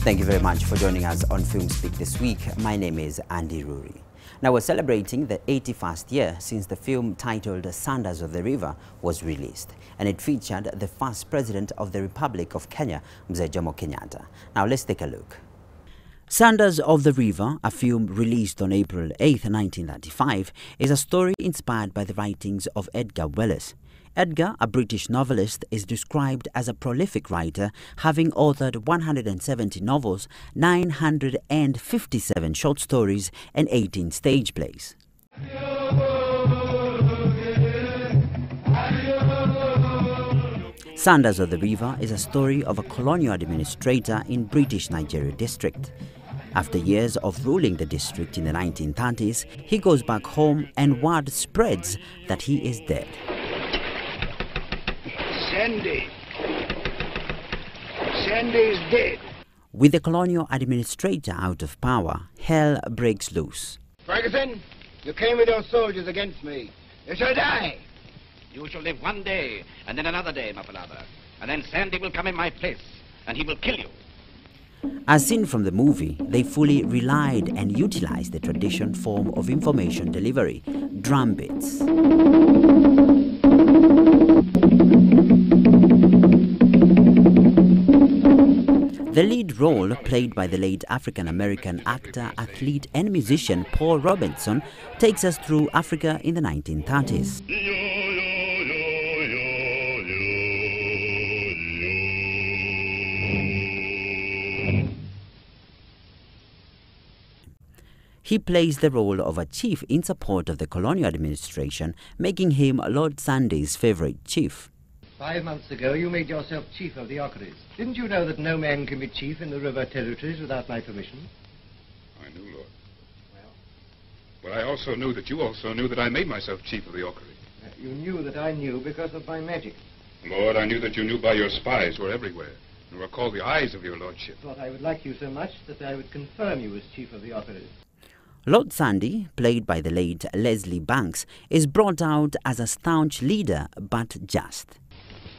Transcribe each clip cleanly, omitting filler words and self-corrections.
Thank you very much for joining us on Film Speak this week. My name is Andy Ruri. Now we're celebrating the 81st year since the film titled Sanders of the River was released, and it featured the first president of the Republic of Kenya, Mzee Jomo Kenyatta. Now let's take a look. Sanders of the River, a film released on April 8, 1935, is a story inspired by the writings of Edgar Wallace. Edgar, a British novelist, is described as a prolific writer, having authored 170 novels, 957 short stories, and 18 stage plays. Sanders of the River is a story of a colonial administrator in British Nigeria district. After years of ruling the district in the 1930s, he goes back home and word spreads that he is dead. Sandy is dead. With the colonial administrator out of power, hell breaks loose. Ferguson, you came with your soldiers against me. You shall die. You shall live one day, and then another day, my father. And then Sandy will come in my place, and he will kill you. As seen from the movie, they fully relied and utilized the traditional form of information delivery, drum beats. The lead role, played by the late African-American actor, athlete and musician Paul Robeson, takes us through Africa in the 1930s. He plays the role of a chief in support of the colonial administration, making him Lord Sandys' favorite chief. 5 months ago, you made yourself chief of the Ockeries. Didn't you know that no man can be chief in the river territories without my permission? I knew, Lord. Well? But I also knew that you also knew that I made myself chief of the Ockeries. You knew that I knew because of my magic. Lord, I knew that you knew by your spies who were everywhere, and were called the eyes of your lordship. I thought I would like you so much that I would confirm you as chief of the Ockeries. Lord Sandy, played by the late Leslie Banks, is brought out as a staunch leader, but just.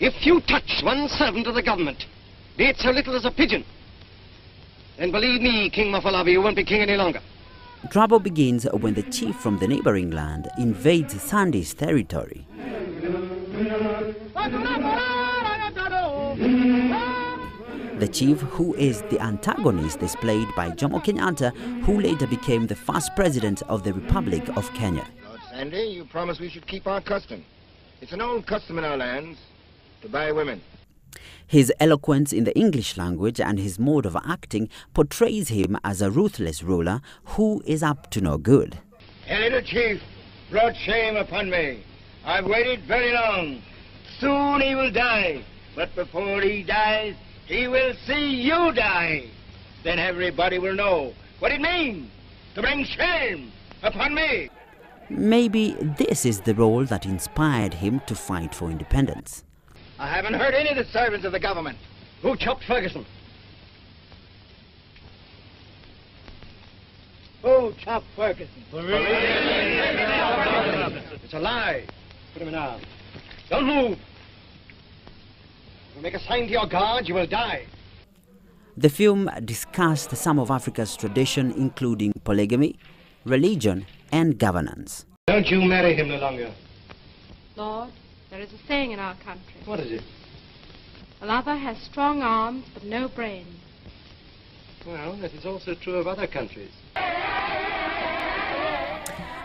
If you touch one servant of the government, be it so little as a pigeon, then believe me, King Mafalabi, you won't be king any longer. Trouble begins when the chief from the neighboring land invades Sandy's territory. The chief, who is the antagonist, is played by Jomo Kenyatta, who later became the first president of the Republic of Kenya. Lord Sandy, you promised we should keep our custom. It's an old custom in our lands to buy women. His eloquence in the English language and his mode of acting portrays him as a ruthless ruler who is up to no good. A little chief brought shame upon me. I've waited very long. Soon he will die, but before he dies, he will see you die. Then everybody will know what it means to bring shame upon me. Maybe this is the role that inspired him to fight for independence. I haven't heard any of the servants of the government. Who chopped Ferguson? Who chopped Ferguson? It's a lie. Put him in arms. Don't move. If you make a sign to your guard, you will die. The film discussed some of Africa's tradition, including polygamy, religion, and governance. Don't you marry him no longer. Lord, there is a saying in our country. What is it? A lover has strong arms but no brains. Well, that is also true of other countries.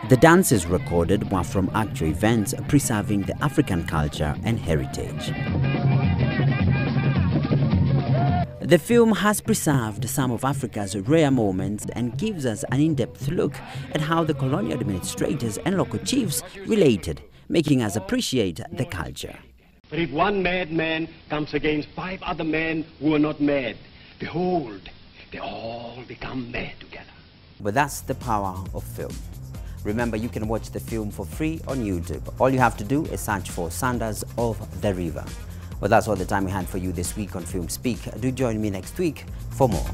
The dances recorded were from actual events, preserving the African culture and heritage. The film has preserved some of Africa's rare moments and gives us an in-depth look at how the colonial administrators and local chiefs related, making us appreciate the culture. But if one mad man comes against 5 other men who are not mad, behold, they all become mad together. But that's the power of film. Remember, you can watch the film for free on YouTube. All you have to do is search for Sanders of the River. Well, that's all the time we had for you this week on Film Speak. Do join me next week for more.